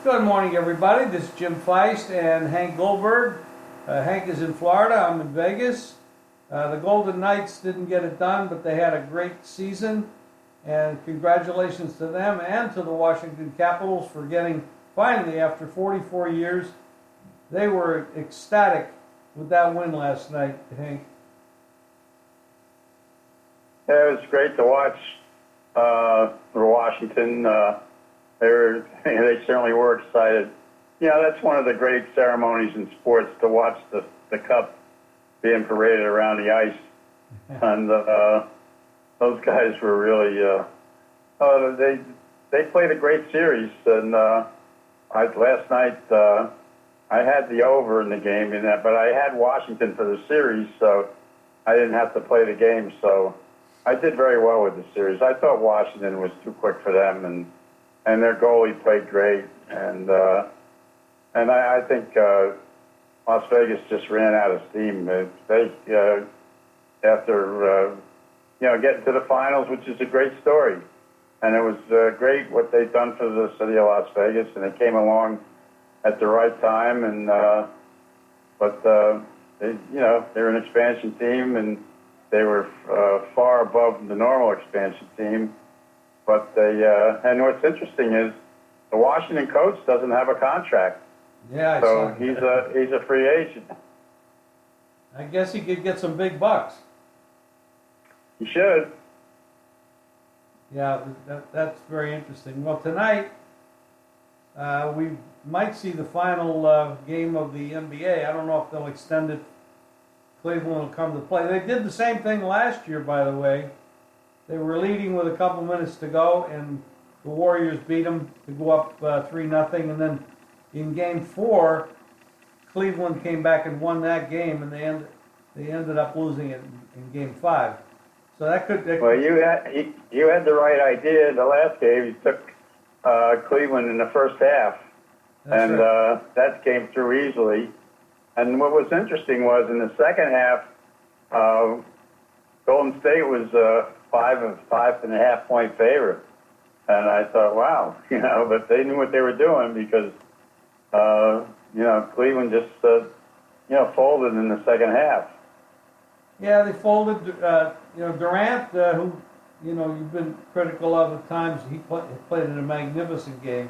Good morning, everybody. This is Jim Feist and Hank Goldberg. Hank is in Florida. I'm in Vegas. The Golden Knights didn't get it done, but they had a great season. And congratulations to them and to the Washington Capitals for getting, finally, after 44 years, they were ecstatic with that win last night, Hank. Yeah, it was great to watch for Washington. They certainly were excited. You know, that's one of the great ceremonies in sports, to watch the cup being paraded around the ice. And those guys were really, they played a great series. And last night, I had the over in the game, but I had Washington for the series, so I didn't have to play the game. So I did very well with the series. I thought Washington was too quick for them, and their goalie played great, and I think Las Vegas just ran out of steam. They after getting to the finals, which is a great story, and it was great what they've done for the city of Las Vegas, and they came along at the right time, and but they're an expansion team, and they were far above the normal expansion team. But and what's interesting is the Washington coach doesn't have a contract. Yeah, so he's a free agent. I guess he could get some big bucks. He should. Yeah, that's very interesting. Well, tonight we might see the final game of the NBA. I don't know if they'll extend it. Cleveland will come to play. They did the same thing last year, by the way. They were leading with a couple minutes to go, and the Warriors beat them to go up 3-0. And then in Game 4, Cleveland came back and won that game, and they ended up losing it in Game 5. So that could. Well, you had the right idea. The last game, you took Cleveland in the first half, and right. That came through easily. And what was interesting was in the second half, Golden State was 5.5 point favorite, and I thought, wow, but they knew what they were doing, because Cleveland just folded in the second half. Yeah, they folded. Durant, who you've been critical of at times, he played in a magnificent game.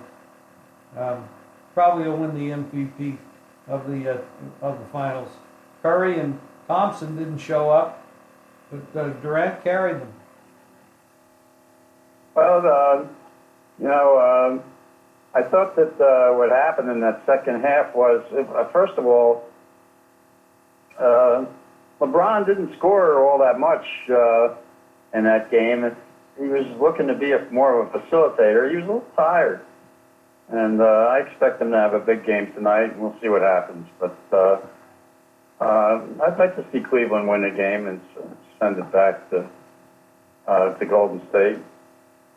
Probably will win the MVP of the finals. Curry and Thompson didn't show up, but Durant carried them. Well, I thought that what happened in that second half was, first of all, Lebron didn't score all that much in that game. He was looking to be more of a facilitator. He was a little tired. And I expect him to have a big game tonight, and we'll see what happens. But I'd like to see Cleveland win the game and send it back to Golden State.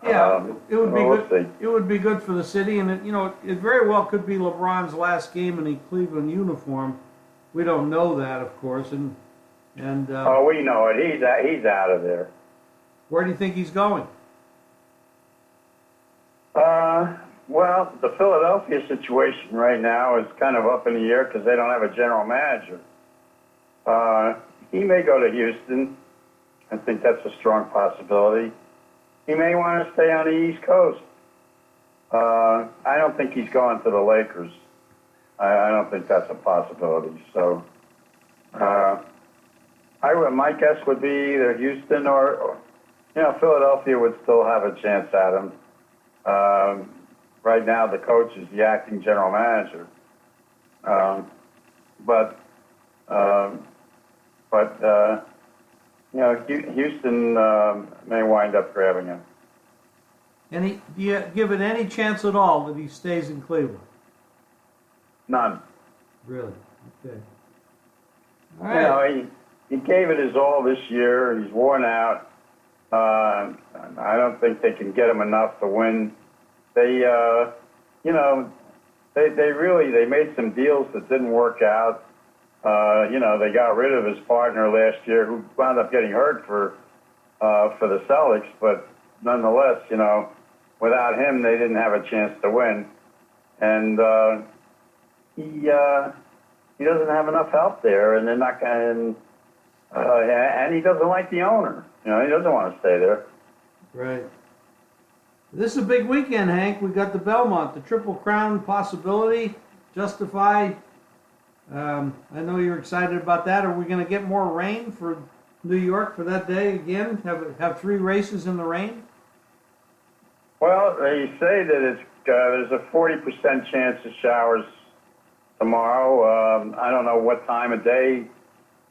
Yeah, it would be we'll good. See. It would be good for the city, and it very well could be LeBron's last game in a Cleveland uniform. We don't know that, of course, and oh, we know it. He's out of there. Where do you think he's going? Well, the Philadelphia situation right now is kind of up in the air because they don't have a general manager. He may go to Houston. I think that's a strong possibility. He may want to stay on the East Coast. I don't think he's going to the Lakers. I don't think that's a possibility. So, my guess would be either Houston or Philadelphia would still have a chance at him. Right now, the coach is the acting general manager, but Houston may wind up grabbing him. And do you give it any chance at all that he stays in Cleveland? None. Really? Okay. All right. He gave it his all this year. He's worn out. I don't think they can get him enough to win. They made some deals that didn't work out. They got rid of his partner last year, who wound up getting hurt for the Celtics. But nonetheless, without him, they didn't have a chance to win. and he doesn't have enough help there, and they're not going. And he doesn't like the owner. He doesn't want to stay there. Right. This is a big weekend, Hank. We got the Belmont, the Triple Crown possibility, Justify. I know you're excited about that. Are we going to get more rain for New York for that day again? Have 3 races in the rain? Well, they say that there's a 40% chance of showers tomorrow. I don't know what time of day.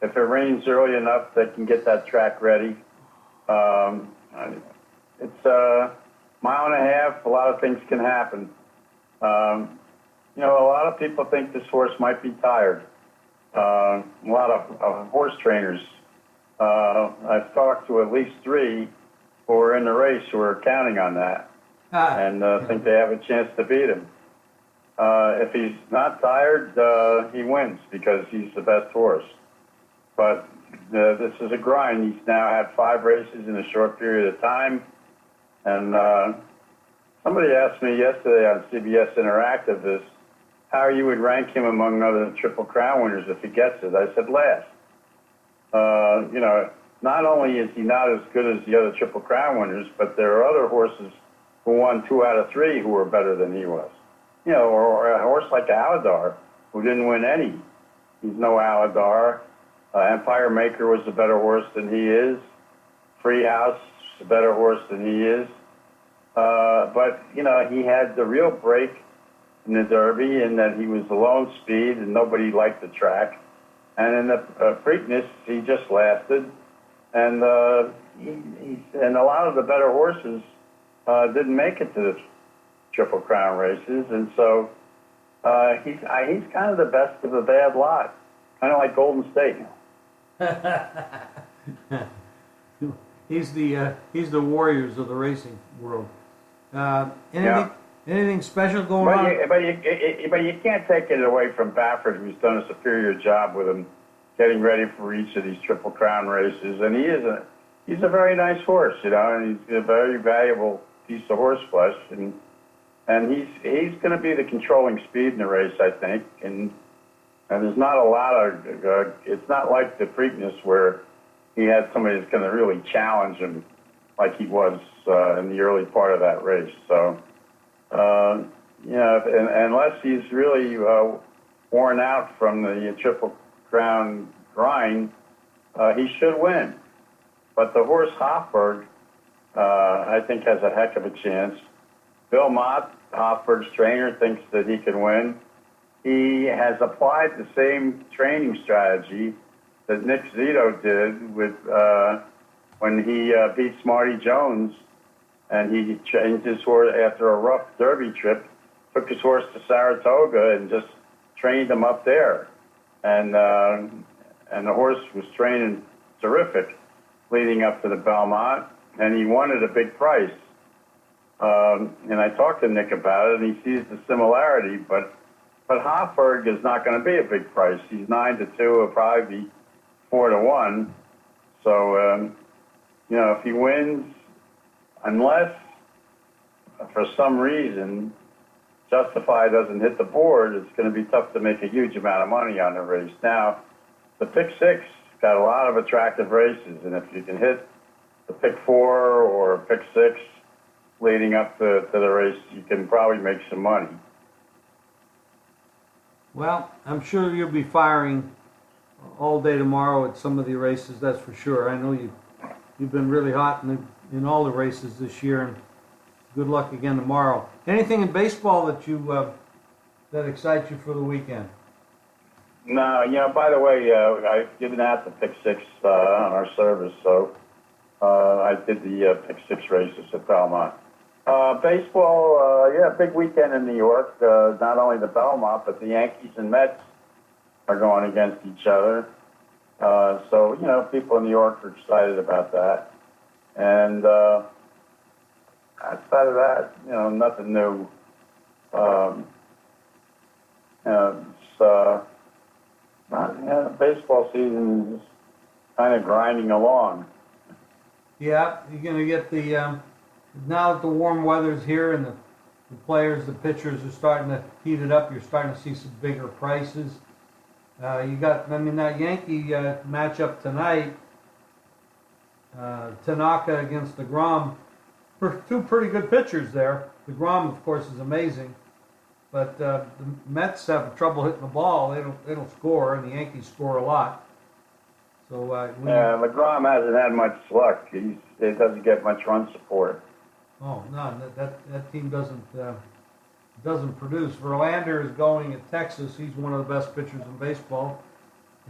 If it rains early enough, they can get that track ready. It's a mile and a half. A lot of things can happen. A lot of people think this horse might be tired. A lot of horse trainers. I've talked to at least 3 who are in the race who are counting on that and think they have a chance to beat him. If he's not tired, he wins because he's the best horse. But this is a grind. He's now had 5 races in a short period of time. And somebody asked me yesterday on CBS Interactive how you would rank him among other Triple Crown winners if he gets it. I said last. Not only is he not as good as the other Triple Crown winners, but there are other horses who won 2 out of 3 who were better than he was. Or a horse like Aladar, who didn't win any. He's no Aladar. Empire Maker was a better horse than he is. Free House is a better horse than he is. But he had the real break in the Derby in that he was the lone speed and nobody liked the track. And in the Preakness, he just lasted. And and a lot of the better horses didn't make it to the Triple Crown races. And so he's kind of the best of the bad lot, kind of like Golden State. He's the Warriors of the racing world. Anything special going on? But you can't take it away from Baffert, who's done a superior job with him getting ready for each of these Triple Crown races. And he's a very nice horse, and he's a very valuable piece of horse flesh. And he's going to be the controlling speed in the race, I think. And there's not a lot of it's not like the Preakness where he had somebody that's going to really challenge him like he was in the early part of that race. So, unless he's really worn out from the Triple Crown grind, he should win. But the horse Hofburg, I think, has a heck of a chance. Bill Mott, Hofburg's trainer, thinks that he can win. He has applied the same training strategy that Nick Zito did with when he beat Smarty Jones, and he changed his horse after a rough Derby trip, took his horse to Saratoga and just trained him up there, and the horse was training terrific leading up to the Belmont, and he won at a big price. And I talked to Nick about it, and he sees the similarity, but Hofburg is not going to be a big price. He's 9-2, he'll probably be 4-1. So, if he wins, unless for some reason Justify doesn't hit the board, it's going to be tough to make a huge amount of money on the race. Now, the Pick 6 got a lot of attractive races, and if you can hit the Pick 4 or Pick 6 leading up to the race, you can probably make some money. Well, I'm sure you'll be firing all day tomorrow at some of the races, that's for sure. I know you've been really hot in all the races this year, and good luck again tomorrow. Anything in baseball that excites you for the weekend? No, by the way, I've given out the Pick 6 on our service, so I did the Pick 6 races at Belmont. Baseball, big weekend in New York. Not only the Belmont, but the Yankees and Mets are going against each other. So, people in New York are excited about that. And outside of that, nothing new. Baseball season is kind of grinding along. Yeah, you're going to get the, now that the warm weather's here and the players, the pitchers are starting to heat it up. You're starting to see some bigger prices. That Yankee matchup tonight, Tanaka against DeGrom, two pretty good pitchers there. DeGrom, of course, is amazing, but the Mets have trouble hitting the ball. They don't score, and the Yankees score a lot. So Lebron hasn't had much luck. He doesn't get much run support. Oh no, that team doesn't produce. Verlander is going at Texas. He's one of the best pitchers in baseball.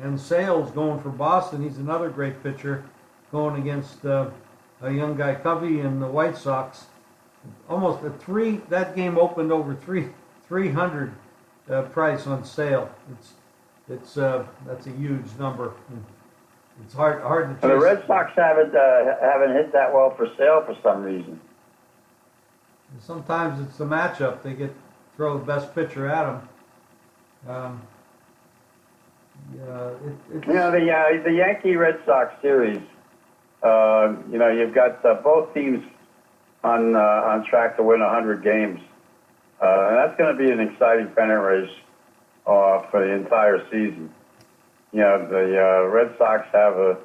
And Sale's going for Boston. He's another great pitcher, going against a young guy Covey and the White Sox. Almost that game opened over 300 price on Sale. That's a huge number. It's hard to chase. And the Red Sox haven't hit that well for Sale for some reason. Sometimes it's the matchup. They throw the best pitcher at them. The Yankee Red Sox series. You've got both teams on track to win 100 games, and that's going to be an exciting pennant race for the entire season. The Red Sox have a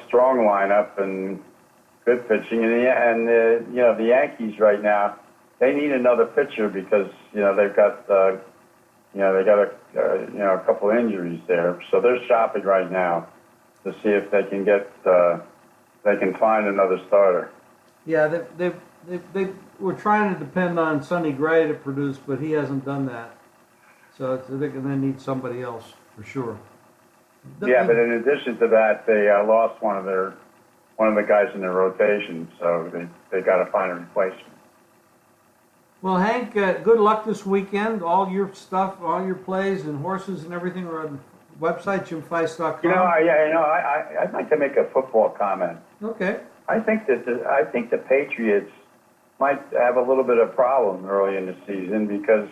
strong lineup and good pitching, and the Yankees right now, they need another pitcher because they've got a couple of injuries there, so they're shopping right now to see if they can find another starter. Yeah, they were trying to depend on Sonny Gray to produce, but he hasn't done that, so they're going to need somebody else for sure. Yeah, but in addition to that, they lost one of the guys in their rotation, so they got to find a replacement. Well, Hank, good luck this weekend. All your stuff, all your plays and horses and everything are on the website, JIM060818. I'd like to make a football comment. Okay. I think the Patriots might have a little bit of problem early in the season because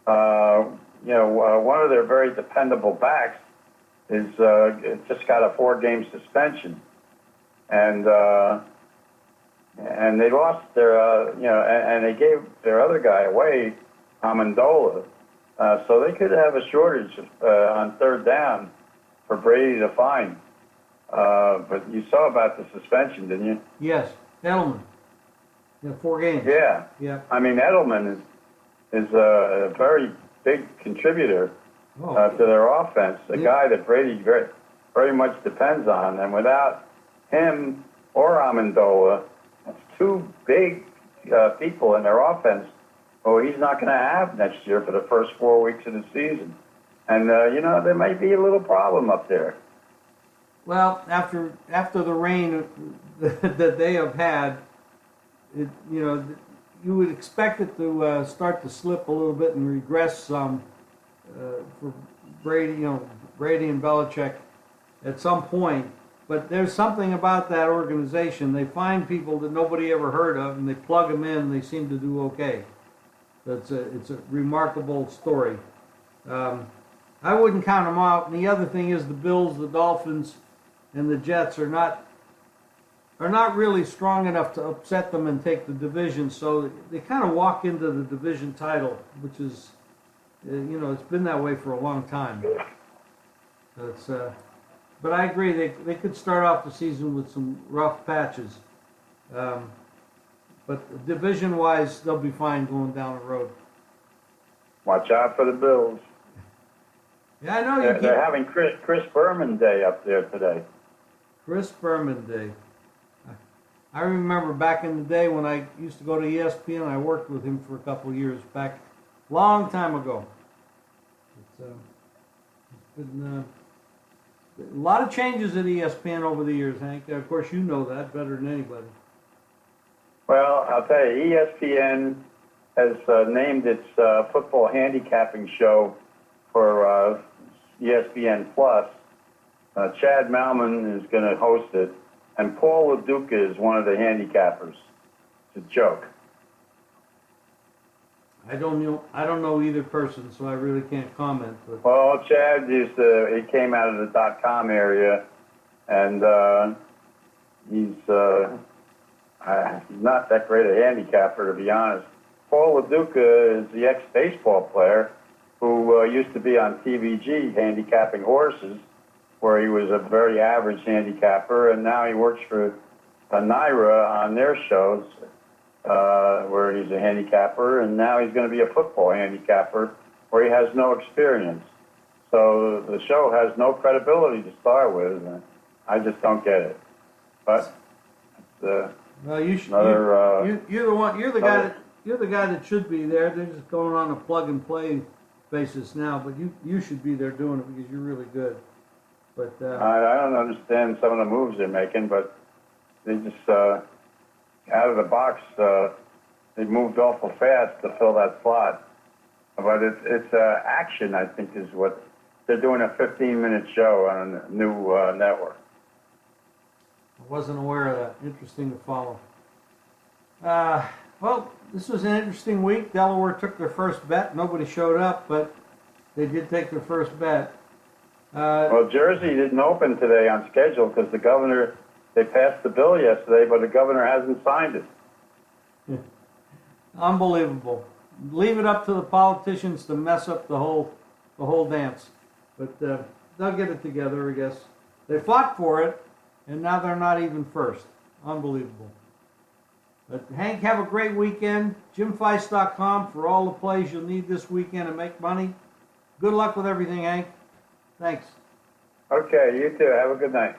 one of their very dependable backs is just got a 4-game suspension, and they lost their and they gave their other guy away, Amendola, so they could have a shortage on third down for Brady to find. But you saw about the suspension, didn't you? Yes, Edelman. 4 games. Yeah. Yeah. I mean, Edelman is a very big contributor to their offense, a guy that Brady very, very much depends on. And without him or Amendola, that's two big people in their offense who he's not going to have next year for the first 4 weeks of the season. And, there might be a little problem up there. Well, after the rain that they have had, you would expect it to start to slip a little bit and regress some for Brady, Brady and Belichick at some point. But there's something about that organization. They find people that nobody ever heard of, and they plug them in, and they seem to do okay. It's a remarkable story. I wouldn't count them out. And the other thing is the Bills, the Dolphins, and the Jets are not really strong enough to upset them and take the division. So they kind of walk into the division title, which is, it's been that way for a long time. But I agree, they could start off the season with some rough patches. But division-wise, they'll be fine going down the road. Watch out for the Bills. Yeah, I know. They're having Chris Berman Day up there today. Chris Berman Day. I remember back in the day when I used to go to ESPN, I worked with him for a couple of years back, long time ago. It's been a lot of changes at ESPN over the years, Hank. Of course, you know that better than anybody. Well, I'll tell you, ESPN has named its football handicapping show for ESPN Plus. Chad Malman is going to host it, and Paul LaDuca is one of the handicappers. It's a joke. I don't know either person, so I really can't comment. But. Well, Chad he came out of the .com area, and he's not that great a handicapper, to be honest. Paul LaDuca is the ex-baseball player who used to be on TVG handicapping horses, where he was a very average handicapper, and now he works for Naira on their shows, where he's a handicapper, and now he's going to be a football handicapper where he has no experience. So the show has no credibility to start with, and I just don't get it. But well, you should. another, You're the one. You're the guy. You're the guy that should be there. They're just going on a plug and play basis now, but you should be there doing it because you're really good. But I don't understand some of the moves they're making, but they just out of the box. They moved awful fast to fill that slot. But it's action, I think, is what they're doing, a 15-minute show on a new network. I wasn't aware of that. Interesting to follow. Well, this was an interesting week. Delaware took their first bet. Nobody showed up, but they did take their first bet. Well, Jersey didn't open today on schedule because the governor, they passed the bill yesterday, but the governor hasn't signed it. Unbelievable. Leave it up to the politicians to mess up the whole dance. But they'll get it together, I guess. They fought for it, and now they're not even first. Unbelievable. But Hank, have a great weekend. JIM060818 for all the plays you'll need this weekend to make money. Good luck with everything, Hank. Thanks. Okay, you too. Have a good night.